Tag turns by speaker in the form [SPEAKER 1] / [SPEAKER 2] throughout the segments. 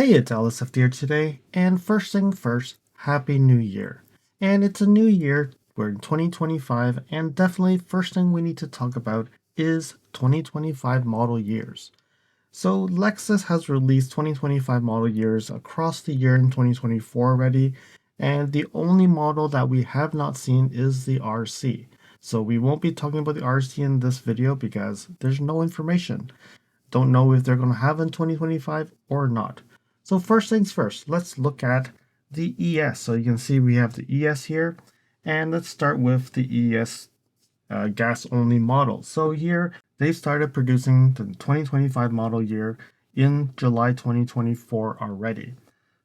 [SPEAKER 1] Hey, it's LSF here today, and first thing first, Happy New Year. And it's a new year, we're in 2025, and definitely first thing we need to talk about is 2025 model years. So Lexus has released 2025 model years across the year in 2024 already, and the only model that we have not seen is the RC. So we won't be talking about the RC in this video because there's no information. Don't know if they're going to have in 2025 or not. So first things first, let's look at the ES. So you can see we have the ES here, and let's start with the ES gas only model. So here they started producing the 2025 model year in July 2024 already.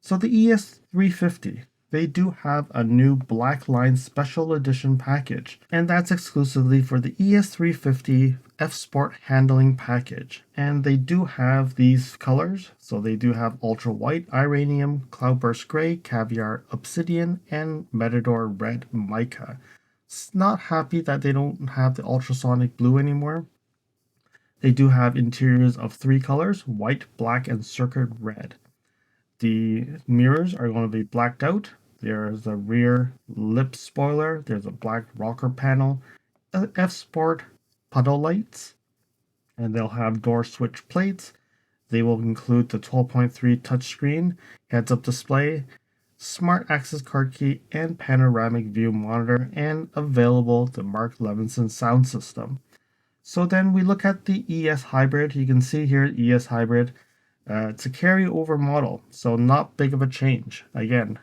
[SPEAKER 1] So the ES 350, they do have a new Black Line Special Edition package, and that's exclusively for the ES 350 F Sport handling package. And they do have these colors, so they do have Ultra White, Iranium, Cloudburst Gray, Caviar Obsidian, and Matador Red Mica. It's not happy that they don't have the Ultrasonic Blue anymore. They do have interiors of 3 colors, white, black, and circuit red. The mirrors are going to be blacked out. There's a rear lip spoiler. There's a black rocker panel, F Sport puddle lights, and they'll have door switch plates. They will include the 12.3 touchscreen, heads-up display, smart access card key, and panoramic view monitor, and available the Mark Levinson sound system. So then we look at the ES Hybrid. You can see here ES Hybrid. It's a carryover model, so not big of a change. Again,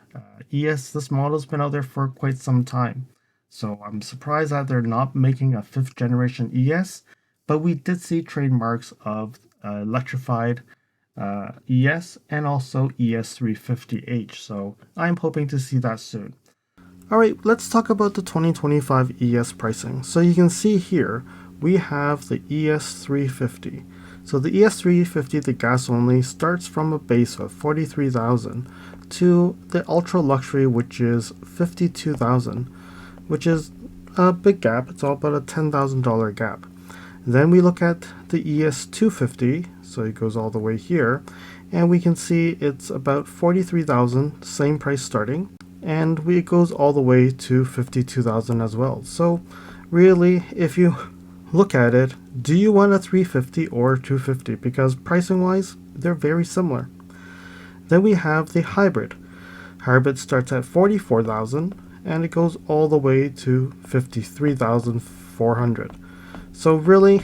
[SPEAKER 1] this model's been out there for quite some time. So I'm surprised that they're not making a 5th generation ES, but we did see trademarks of electrified ES and also ES350H, so I'm hoping to see that soon. Alright, let's talk about the 2025 ES pricing. So you can see here, we have the ES350. So the ES350, the gas only, starts from a base of $43,000 to the ultra luxury, which is $52,000, which is a big gap. It's all about a $10,000 gap. Then we look at the ES250, so it goes all the way here, and we can see it's about $43,000, same price starting, and it goes all the way to $52,000 as well. So really, if you look at it, do you want a 350 or 250? Because pricing wise, they're very similar. Then we have the hybrid. Hybrid starts at $44,000 and it goes all the way to $53,400. So really,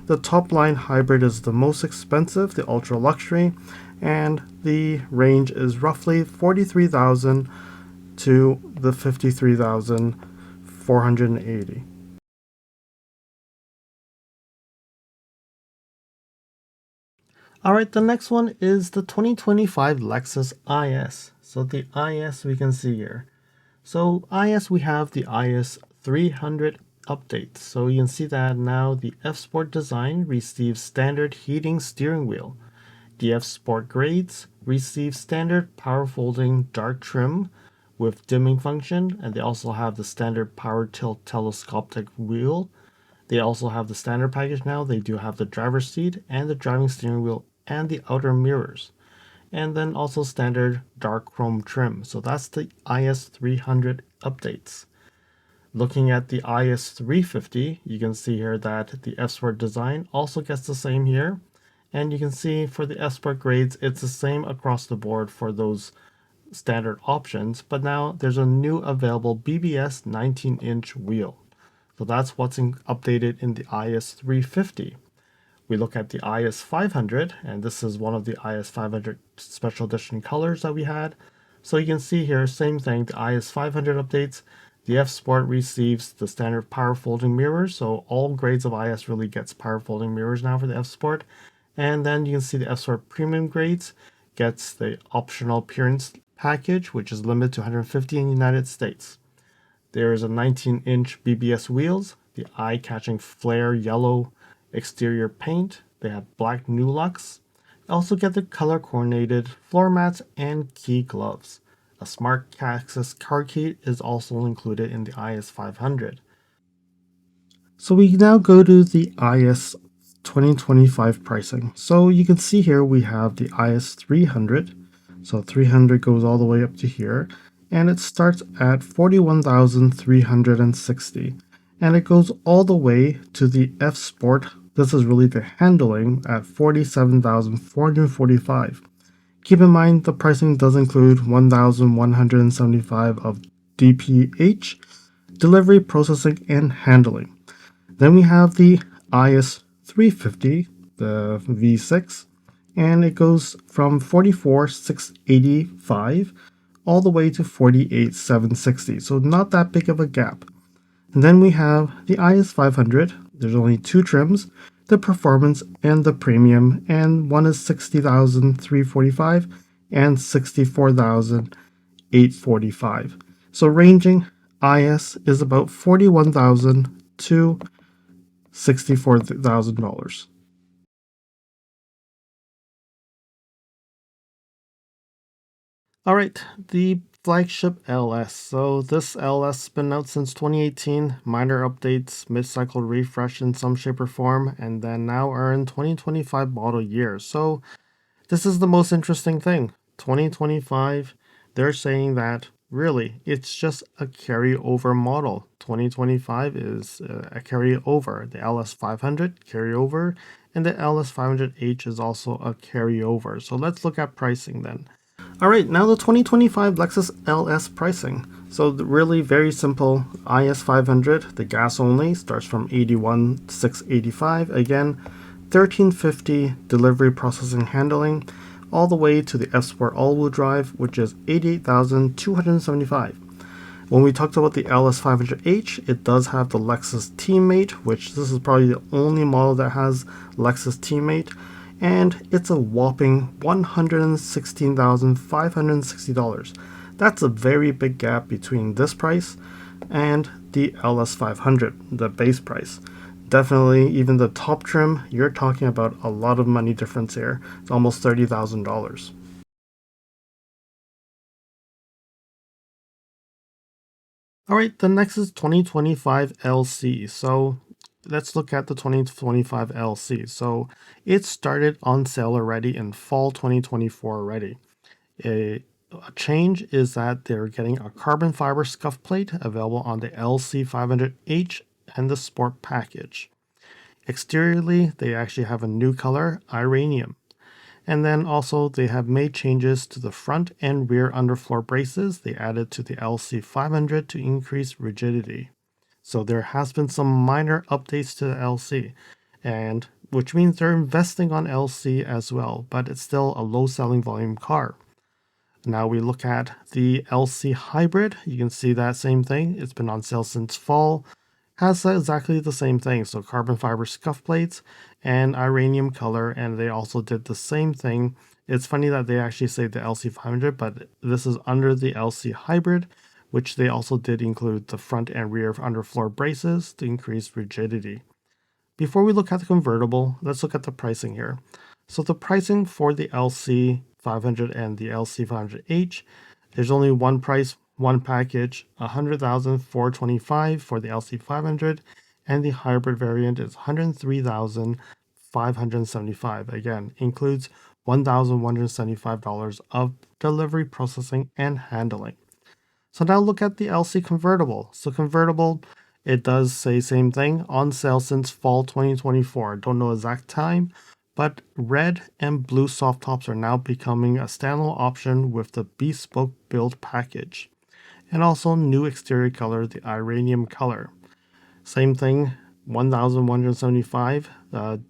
[SPEAKER 1] the top line hybrid is the most expensive, the ultra luxury, and the range is roughly $43,000 to the $53,480. Alright, the next one is the 2025 Lexus IS. So the IS we can see here. So IS, we have the IS 300 updates. So you can see that now the F Sport design receives standard heating steering wheel. The F Sport grades receive standard power folding dark trim with dimming function, and they also have the standard power tilt telescopic wheel. They also have the standard package now. They do have the driver's seat and the driving steering wheel and the outer mirrors, and then also standard dark chrome trim. So that's the IS 300 updates. Looking at the IS 350, you can see here that the F Sport design also gets the same here, and you can see for the F Sport grades it's the same across the board for those standard options, but now there's a new available BBS 19-inch wheel. So that's what's updated in the IS 350. We look at the IS 500, and this is one of the IS 500 special edition colors that we had. So you can see here, same thing, the IS 500 updates. The F Sport receives the standard power folding mirrors, so all grades of IS really gets power folding mirrors now for the F Sport. And then you can see the F Sport premium grades gets the optional appearance package, which is limited to 150 in the United States. There is a 19-inch BBS wheels, the eye-catching flare yellow exterior paint. They have black Nulux. Also get the color-coordinated floor mats and key gloves. A smart access card key is also included in the IS 500. So we now go to the IS 2025 pricing. So you can see here we have the IS 300. So 300 goes all the way up to here, and it starts at 41,360, and it goes all the way to the F Sport. This is really the handling at 47,445. Keep in mind the pricing does include 1,175 of DPH, delivery, processing, and handling. Then we have the IS 350, the V6, and it goes from 44,685 all the way to 48,760, so not that big of a gap. And then we have the IS 500. There's only two trims, the performance and the premium, and one is 60,345 and 64,845. So ranging IS is about $41,000 to $64,000. All right, the flagship LS. So this LS has been out since 2018, minor updates, mid-cycle refresh in some shape or form, and then now are in 2025 model year. So this is the most interesting thing. 2025, they're saying that really it's just a carryover model. 2025 is a carryover. The LS 500 carryover, and the LS 500H is also a carryover. So let's look at pricing then. All right, now the 2025 Lexus LS pricing. So really very simple. IS 500, the gas only, starts from 81,685. Again, 1350 delivery, processing, handling, all the way to the F Sport all-wheel drive, which is 88,275. When we talked about the LS 500H, it does have the Lexus Teammate, which this is probably the only model that has Lexus Teammate, and it's a whopping $116,560. That's a very big gap between this price and the LS 500, the base price. Definitely, even the top trim, you're talking about a lot of money difference here. It's almost $30,000. All right, the next is 2025 LC. So let's look at the 2025 LC. So it started on sale already in fall 2024 already. A change is that they're getting a carbon fiber scuff plate available on the LC 500H and the Sport package. Exteriorly, they actually have a new color, Iranium. And then also they have made changes to the front and rear underfloor braces. They added to the LC 500 to increase rigidity. So there has been some minor updates to the LC, and which means they're investing on LC as well, but it's still a low selling volume car. Now we look at the LC Hybrid. You can see that same thing. It's been on sale since fall. Has exactly the same thing. So carbon fiber scuff plates and Iranium color. And they also did the same thing. It's funny that they actually say the LC 500, but this is under the LC Hybrid, which they also did include the front and rear underfloor braces to increase rigidity. Before we look at the convertible, let's look at the pricing here. So the pricing for the LC 500 and the LC 500H, there's only one price, one package, $100,425 for the LC 500, and the hybrid variant is $103,575. Again, includes $1,175 of delivery, processing, and handling. So now look at the LC convertible. So convertible, it does say same thing, on sale since fall 2024. Don't know exact time, but red and blue soft tops are now becoming a standalone option with the bespoke build package. And also new exterior color, the Iranium color. Same thing, $1,175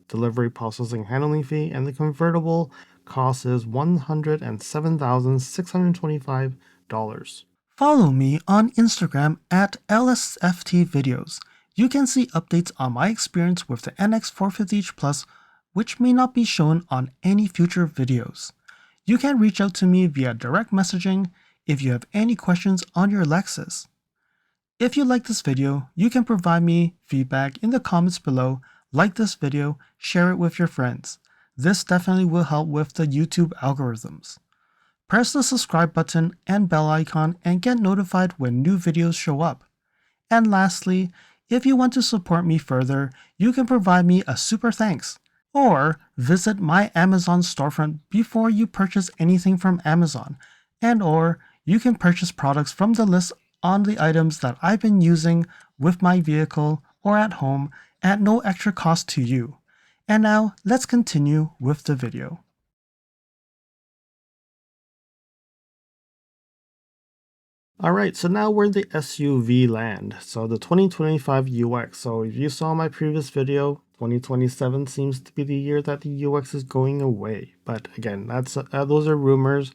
[SPEAKER 1] delivery, processing, handling fee, and the convertible cost is $107,625. Follow me on Instagram at LSFT Videos. You can see updates on my experience with the NX 450H Plus, which may not be shown on any future videos. You can reach out to me via direct messaging if you have any questions on your Lexus. If you like this video, you can provide me feedback in the comments below, like this video, share it with your friends. This definitely will help with the YouTube algorithms. Press the subscribe button and bell icon and get notified when new videos show up. And lastly, if you want to support me further, you can provide me a super thanks. Or visit my Amazon storefront before you purchase anything from Amazon, and or you can purchase products from the list on the items that I've been using with my vehicle or at home at no extra cost to you. And now let's continue with the video. Alright, so now we're in the SUV land. So the 2025 UX. So if you saw my previous video, 2027 seems to be the year that the UX is going away. But again, those are rumors,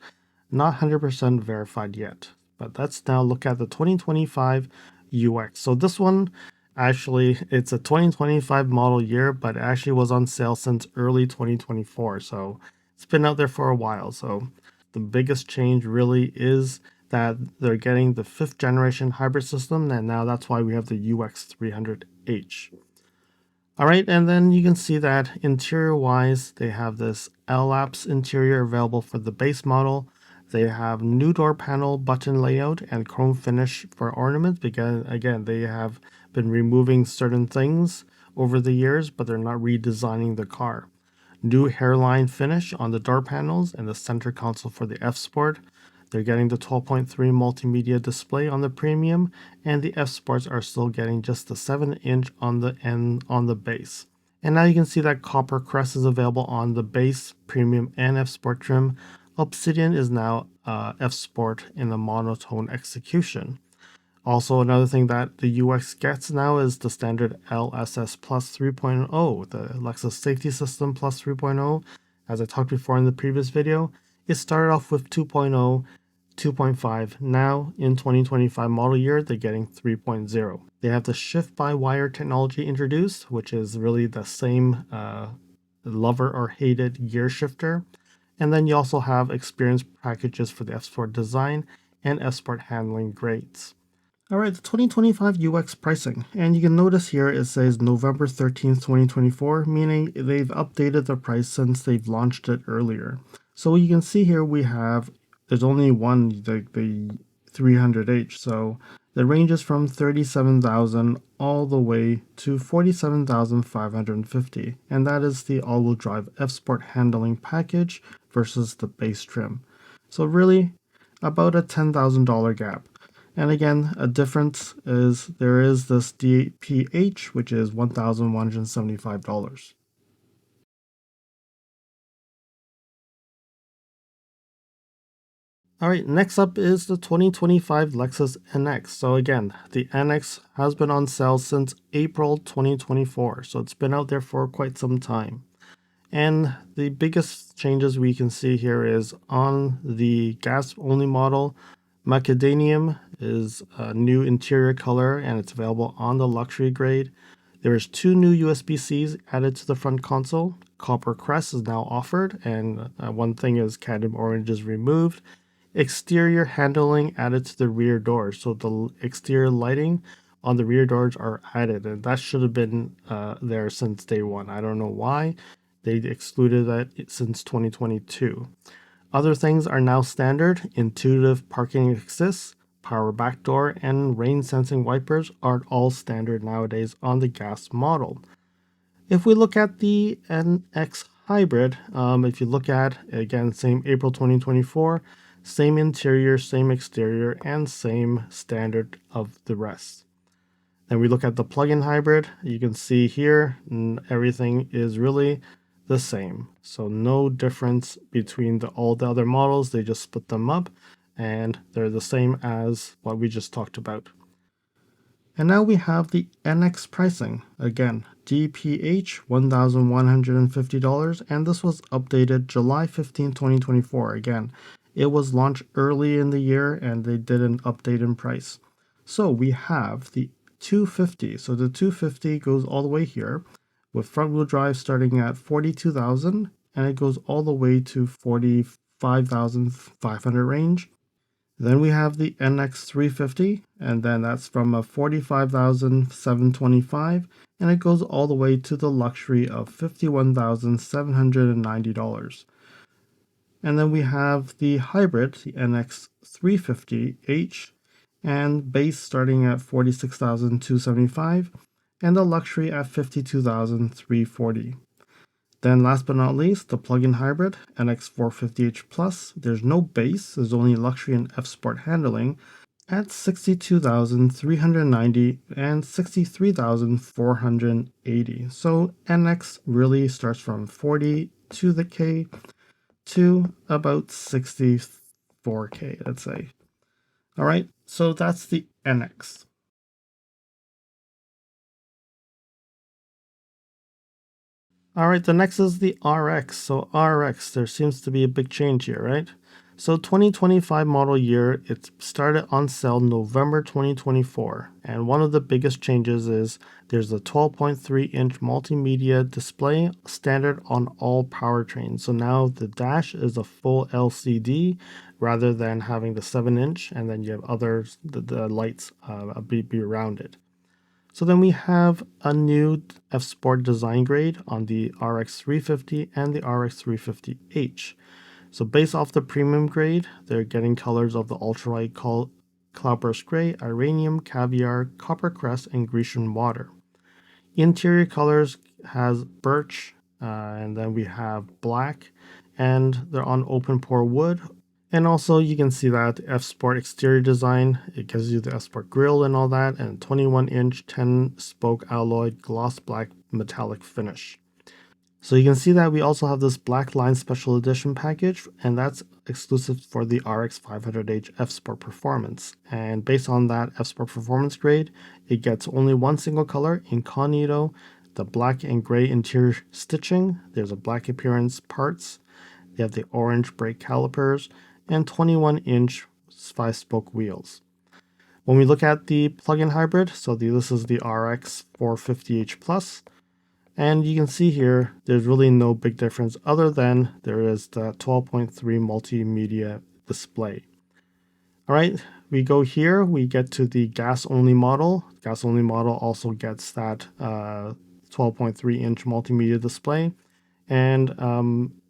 [SPEAKER 1] not 100% verified yet. But let's now look at the 2025 UX. So this one, actually, it's a 2025 model year, but it actually was on sale since early 2024. So it's been out there for a while. So the biggest change really is that they're getting the 5th generation hybrid system, and now that's why we have the UX 300H. All right, and then you can see that interior wise, they have this L-Apse interior available for the base model. They have new door panel button layout and chrome finish for ornaments because, again, they have been removing certain things over the years, but they're not redesigning the car. New hairline finish on the door panels and the center console for the F Sport. They're getting the 12.3 multimedia display on the premium, and the F Sports are still getting just the 7-inch on the end on the base. And now you can see that copper crest is available on the base, premium, and F Sport trim. Obsidian is now F Sport in a monotone execution. Also, another thing that the UX gets now is the standard LSS Plus 3.0, the Lexus Safety System Plus 3.0. As I talked before in the previous video, it started off with 2.0, 2.5. Now, in 2025 model year, they're getting 3.0. They have the shift-by-wire technology introduced, which is really the same lover or hated gear shifter. And then you also have experience packages for the F Sport design and F Sport handling grades. Alright, the 2025 UX pricing, and you can notice here it says November 13th, 2024, meaning they've updated the price since they've launched it earlier. So you can see here there's only one, the 300H, so the ranges from 37,000 all the way to 47,550, and that is the all-wheel drive F-Sport handling package versus the base trim. So really, about a $10,000 gap. And again, a difference is there is this DPH, which is $1,175. All right, next up is the 2025 Lexus NX. So again, the NX has been on sale since April 2024, so it's been out there for quite some time. And the biggest changes we can see here is on the gas-only model, Macadamium is a new interior color and it's available on the luxury grade. There is 2 new USB-Cs added to the front console. Copper crest is now offered, and one thing is cadmium orange is removed. Exterior handling added to the rear doors, so the exterior lighting on the rear doors are added, and that should have been there since day one. I don't know why they excluded that since 2022. Other things are now standard. Intuitive parking assist, power back door, and rain sensing wipers are all standard nowadays on the gas model. If we look at the NX Hybrid, if you look at, again, same April 2024, same interior, same exterior, and same standard of the rest. Then we look at the plug-in hybrid. You can see here, everything is really the same. So no difference between all the other models. They just split them up, and they're the same as what we just talked about. And now we have the NX pricing. Again, DPH $1,150, and this was updated July 15, 2024. Again, it was launched early in the year and they did an update in price. So we have the 250. So the 250 goes all the way here with front wheel drive starting at 42,000 and it goes all the way to 45,500 range. Then we have the NX 350, and then that's from a 45,725, and it goes all the way to the luxury of $51,790. And then we have the hybrid, the NX 350H, and base starting at 46,275, and the luxury at 52,340. Then last but not least, the plug-in hybrid NX 450h Plus. There's no base, there's only luxury and F-Sport handling at 62,390 and 63,480. So NX really starts from 40 to the K to about 64K, let's say. All right, so that's the NX. All right, the next is the RX. So RX, there seems to be a big change here, right? So 2025 model year, it started on sale November 2024. And one of the biggest changes is there's a 12.3-inch multimedia display standard on all powertrains. So now the dash is a full LCD rather than having the 7-inch, and then you have others, the lights be around it. So then we have a new F Sport design grade on the RX 350 and the RX 350h. So based off the premium grade, they're getting colors of the ultralight cloudburst gray, iranium, caviar, copper crest, and Grecian water. Interior colors has birch, and then we have black, and they're on open pore wood. And also you can see that the F Sport exterior design, it gives you the F Sport grille and all that, and 21-inch 10-spoke alloy gloss black metallic finish. So you can see that we also have this Black Line Special Edition package, and that's exclusive for the RX 500h F Sport Performance. And based on that F Sport Performance grade, it gets only one single color, Incognito, the black and gray interior stitching, there's a black appearance parts, they have the orange brake calipers, and 21-inch 5-spoke wheels. When we look at the plug-in hybrid, so this is the RX 450h Plus, and you can see here, there's really no big difference other than there is the 12.3 multimedia display. All right, we go here, we get to the gas-only model. Gas-only model also gets that 12.3-inch multimedia display. And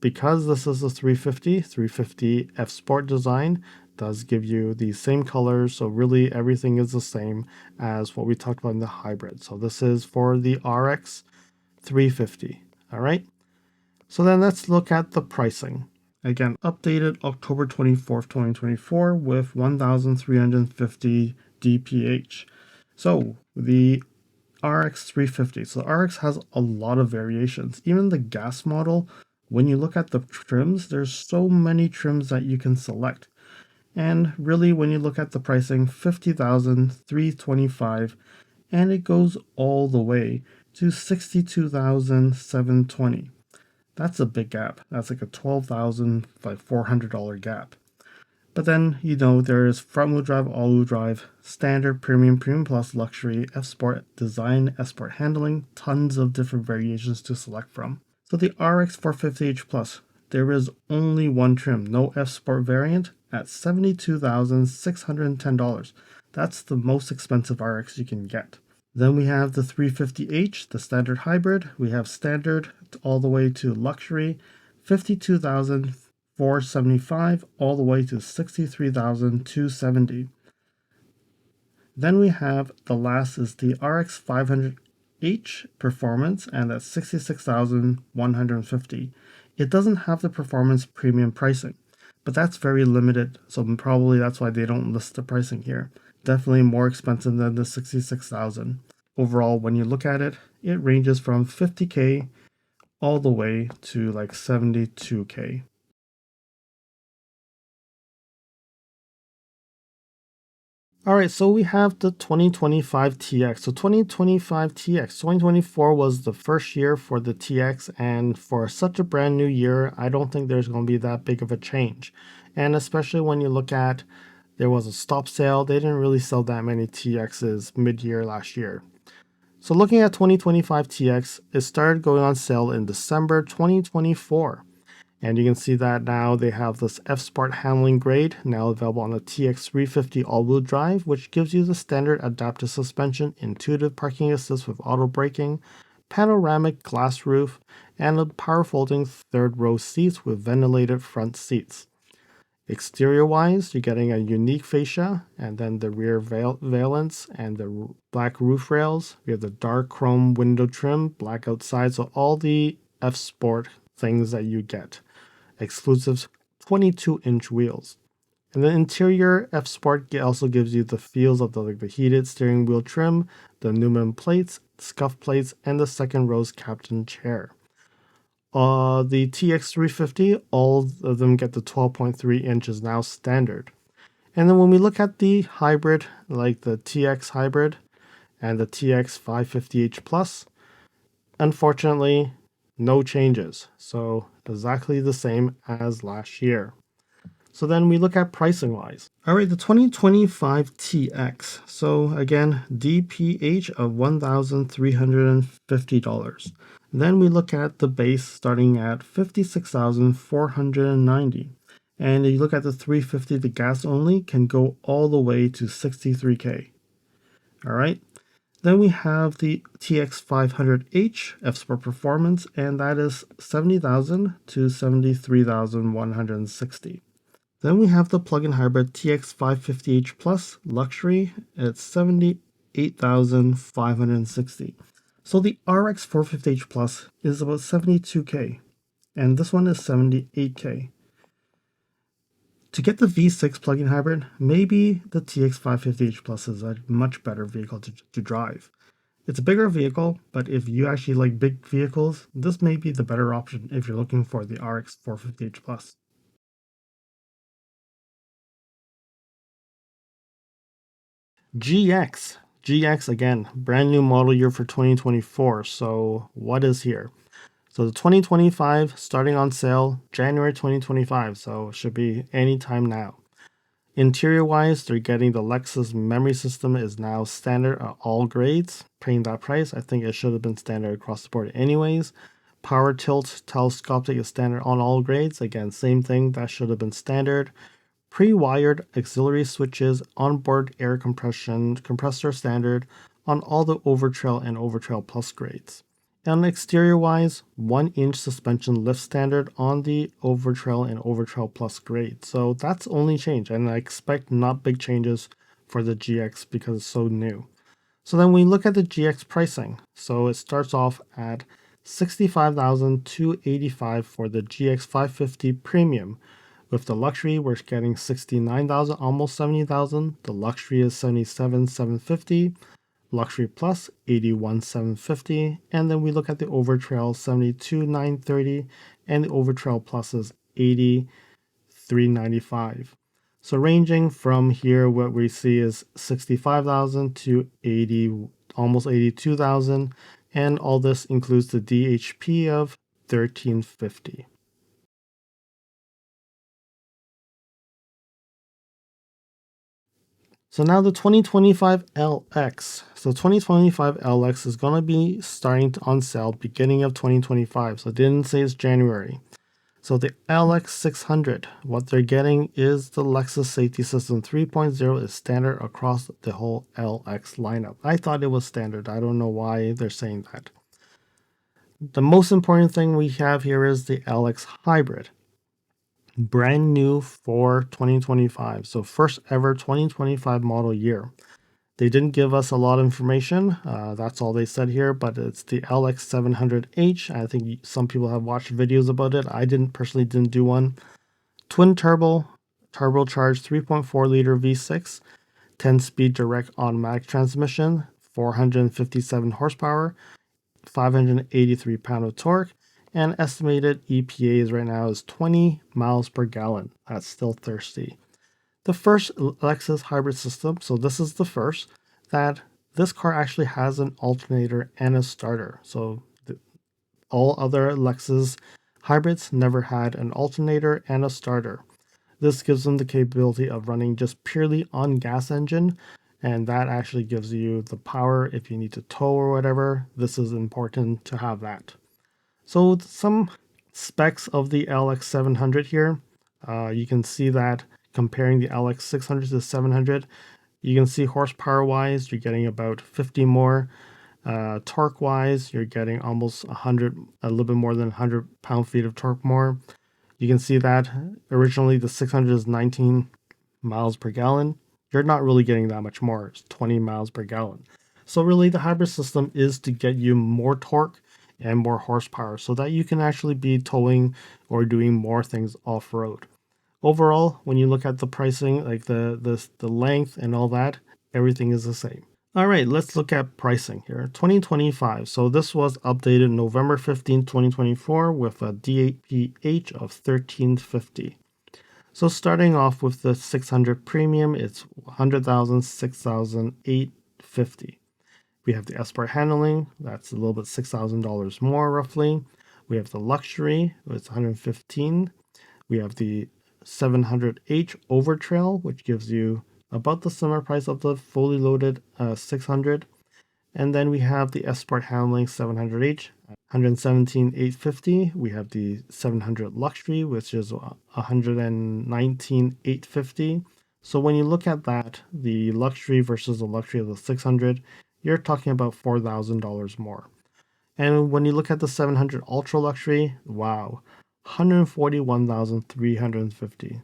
[SPEAKER 1] because this is a 350 F Sport design, does give you the same colors. So really everything is the same as what we talked about in the hybrid. So this is for the RX 350. All right. So then let's look at the pricing. Again, updated October 24th, 2024 with 1,350 DPH. So the RX 350. So the RX has a lot of variations. Even the gas model, when you look at the trims, there's so many trims that you can select. And really, when you look at the pricing, 50,325, and it goes all the way to 62,720. That's a big gap. That's like a $12,400 gap. But then, there is front-wheel drive, all-wheel drive, standard, premium, premium plus, luxury, F-Sport, design, S-Sport handling, tons of different variations to select from. So the RX 450h Plus, there is only one trim, no F-Sport variant, at $72,610. That's the most expensive RX you can get. Then we have the 350h, the standard hybrid. We have standard all the way to luxury, 52,475 all the way to 63,270. Then we have the last is the RX 500h Performance, and that's 66,150. It doesn't have the Performance premium pricing, but that's very limited, so probably that's why they don't list the pricing here. Definitely more expensive than the 66,000. Overall, when you look at it, it ranges from 50K all the way to like 72K. All right, so we have the 2025 TX. So 2025 TX, 2024 was the first year for the TX, and for such a brand new year, I don't think there's going to be that big of a change. And especially when you look at, there was a stop sale, they didn't really sell that many TXs mid-year last year. So looking at 2025 TX, it started going on sale in December 2024. And you can see that now they have this F-Sport handling grade now available on the TX 350 all-wheel drive, which gives you the standard adaptive suspension, intuitive parking assist with auto braking, panoramic glass roof, and a power folding third row seats with ventilated front seats. Exterior wise, you're getting a unique fascia, and then the rear valance and the black roof rails. We have the dark chrome window trim, black outside, so all the F Sport things that you get. Exclusive 22-inch wheels. And the interior F Sport also gives you the feels of the heated steering wheel trim, the aluminum plates, scuff plates, and the second row's captain chair. The TX 350, all of them get the 12.3 inches now standard. And then when we look at the hybrid, like the TX hybrid and the TX 550H Plus, unfortunately, no changes. So exactly the same as last year. So then we look at pricing wise. All right, the 2025 TX. So again, DPH of $1,350. Then we look at the base starting at $56,490. And if you look at the 350, the gas only can go all the way to $63K. All right. Then we have the TX 500H F Sport Performance, and that is $70,000 to $73,160. Then we have the plug-in hybrid TX 550H Plus Luxury at $78,560. So the RX 450H Plus is about $72K, and this one is $78K. To get the V6 plug-in hybrid, maybe the TX 550H Plus is a much better vehicle to drive. It's a bigger vehicle, but if you actually like big vehicles, this may be the better option if you're looking for the RX 450H Plus. GX again, brand new model year for 2024. So what is here? So the 2025 starting on sale January 2025. So it should be anytime now. Interior wise, they're getting the Lexus memory system is now standard at all grades. Paying that price, I think it should have been standard across the board anyways. Power tilt telescopic is standard on all grades. Again, same thing, that should have been standard. Pre-wired auxiliary switches, onboard air compression, compressor standard on all the Overtrail and Overtrail Plus grades. And exterior-wise, 1-inch suspension lift standard on the Overtrail and Overtrail Plus grade. So that's only change, and I expect not big changes for the GX because it's so new. So then we look at the GX pricing. So it starts off at $65,285 for the GX 550 Premium. With the luxury, we're getting $69,000, almost $70,000. The luxury is $77,750. Luxury Plus, $81,750. And then we look at the Overtrail, $72,930. And the Overtrail Plus is $83,995. So ranging from here, what we see is $65,000 to almost $82,000. And all this includes the DHP of $1,350. So now the 2025 LX. So 2025 LX is going to be starting on sale beginning of 2025. So it didn't say it's January. So the LX 600, what they're getting is the Lexus Safety System 3.0 is standard across the whole LX lineup. I thought it was standard. I don't know why they're saying that. The most important thing we have here is the LX Hybrid. Brand new for 2025. So first ever 2025 model year. They didn't give us a lot of information. That's all they said here, but it's the LX 700H. I think some people have watched videos about it. I personally didn't do one. Twin turbo, turbocharged 3.4 liter V6, 10-speed direct automatic transmission, 457 horsepower, 583 pound of torque, and estimated EPAs right now is 20 miles per gallon. That's still thirsty. The first Lexus hybrid system, so this is the first, that this car actually has an alternator and a starter. So all other Lexus hybrids never had an alternator and a starter. This gives them the capability of running just purely on gas engine, and that actually gives you the power if you need to tow or whatever. This is important to have that. So some specs of the LX 700 here. You can see that comparing the LX 600 to 700, you can see horsepower wise, you're getting about 50 more. Torque wise, you're getting almost a little bit more than 100 pound-feet of torque more. You can see that originally the 600 is 19 miles per gallon. You're not really getting that much more. It's 20 miles per gallon. So really the hybrid system is to get you more torque and more horsepower so that you can actually be towing or doing more things off-road. Overall, when you look at the pricing, like the length and all that, everything is the same. All right, let's look at pricing here. 2025. So this was updated November 15, 2024 with a DAPH of 1350. So starting off with the 600 premium, it's 100,000, 6,850. We have the Sport handling, that's a little bit $6,000 more roughly. We have the luxury, it's 115. We have the 700H Overtrail, which gives you about the similar price of the fully loaded 600. And then we have the Sport handling 700H, 117,850. We have the 700 luxury, which is 119,850. So when you look at that, the luxury versus the luxury of the 600, you're talking about $4,000 more. And when you look at the 700 ultra luxury, wow, 141,350.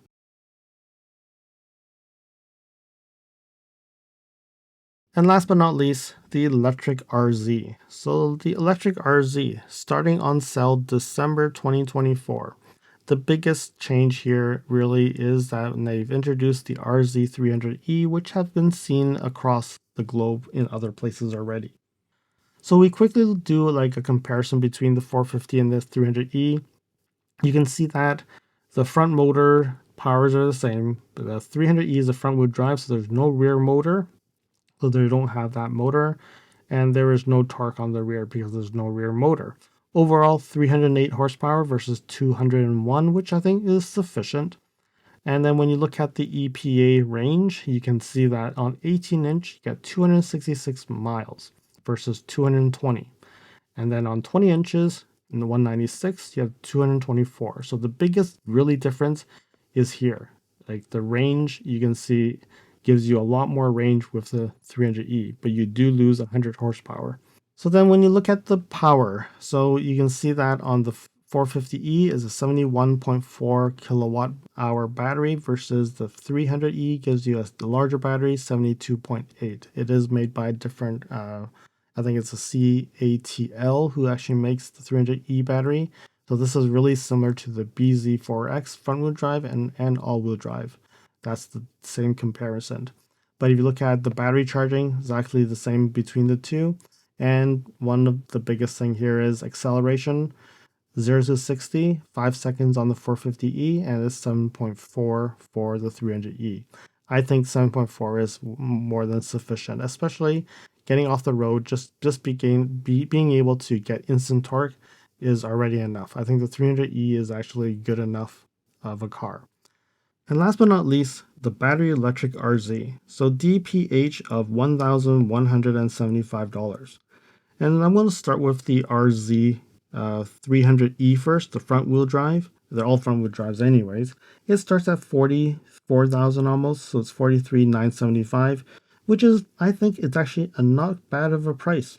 [SPEAKER 1] And last but not least, the electric RZ. So the electric RZ starting on sale December 2024. The biggest change here really is that they've introduced the RZ300E, which have been seen across the globe in other places already. So we quickly do like a comparison between the 450 and the 300E. You can see that the front motor powers are the same, but the 300E is a front wheel drive, so there's no rear motor. So they don't have that motor, and there is no torque on the rear because there's no rear motor. Overall, 308 horsepower versus 201, which I think is sufficient. And then when you look at the EPA range, you can see that on 18-inch, you get 266 miles versus 220. And then on 20 inches, in the 196, you have 224. So the biggest really difference is here. Like the range, you can see gives you a lot more range with the 300E, but you do lose 100 horsepower. So then when you look at the power, so you can see that on the 450E is a 71.4 kilowatt hour battery versus the 300E gives you a larger battery, 72.8. It is made by a different, I think it's a CATL who actually makes the 300E battery. So this is really similar to the BZ4X front wheel drive and all wheel drive. That's the same comparison. But if you look at the battery charging, exactly the same between the two. And one of the biggest thing here is acceleration. 0 to 60, 5 seconds on the 450E, and it's 7.4 for the 300E. I think 7.4 is more than sufficient, especially getting off the road, just being able to get instant torque is already enough. I think the 300E is actually good enough of a car. And last but not least, the battery electric RZ. So DPH of $1,175. And I'm going to start with the RZ 300E first, the front wheel drive. They're all front wheel drives anyways. It starts at 44,000 almost, so it's 43,975, which is, I think it's actually a not bad of a price.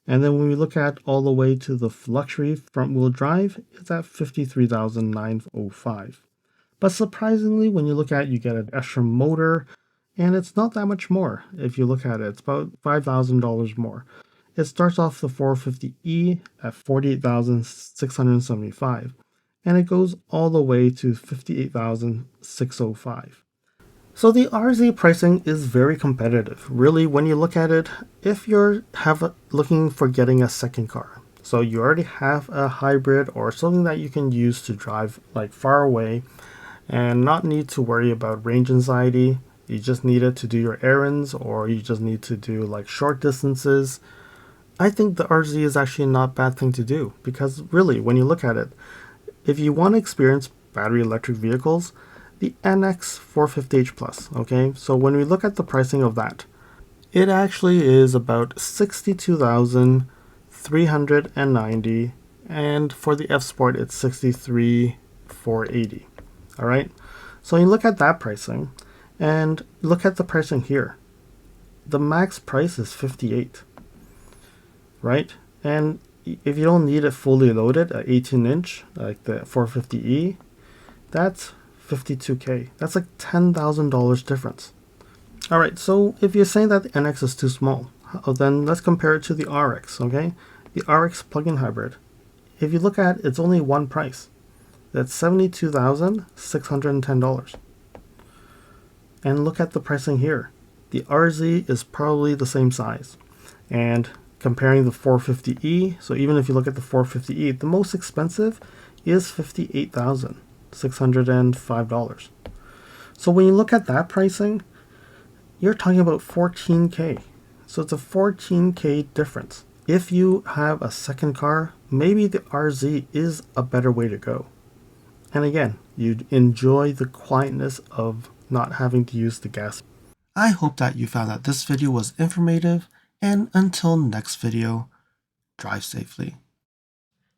[SPEAKER 1] And then when we look at all the way to the luxury front wheel drive, it's at 53,905. But surprisingly, when you look at it, you get an extra motor, and it's not that much more. If you look at it, it's about $5,000 more. It starts off the 450E at 48,675, and it goes all the way to 58,605. So the RZ pricing is very competitive. Really, when you look at it, if you're looking for getting a second car, so you already have a hybrid or something that you can use to drive like far away and not need to worry about range anxiety. You just need it to do your errands, or you just need to do like short distances. I think the RZ is actually not a bad thing to do, because really, when you look at it, if you want to experience battery electric vehicles, the NX 450H Plus, okay? So when we look at the pricing of that, it actually is about $62,390, and for the F Sport, it's $63,480. All right, so you look at that pricing and look at the pricing here. The max price is 58, right? And if you don't need it fully loaded at 18-inch, like the 450E, that's $52K. That's like $10,000 difference. All right, so if you're saying that the NX is too small, then let's compare it to the RX, okay? The RX plug-in hybrid, if you look at it, it's only one price. That's $72,610. And look at the pricing here. The RZ is probably the same size. And comparing the 450e, so even if you look at the 450e, the most expensive is $58,605. So when you look at that pricing, you're talking about $14K. So it's a $14K difference. If you have a second car, maybe the RZ is a better way to go. And again, you'd enjoy the quietness of not having to use the gas. I hope that you found that this video was informative, and until next video, drive safely.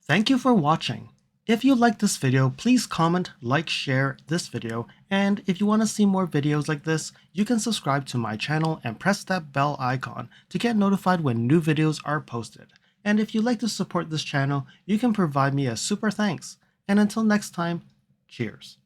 [SPEAKER 1] Thank you for watching. If you liked this video, please comment, like, share this video, and if you want to see more videos like this, you can subscribe to my channel and press that bell icon to get notified when new videos are posted. And if you'd like to support this channel, you can provide me a super thanks. And until next time, cheers.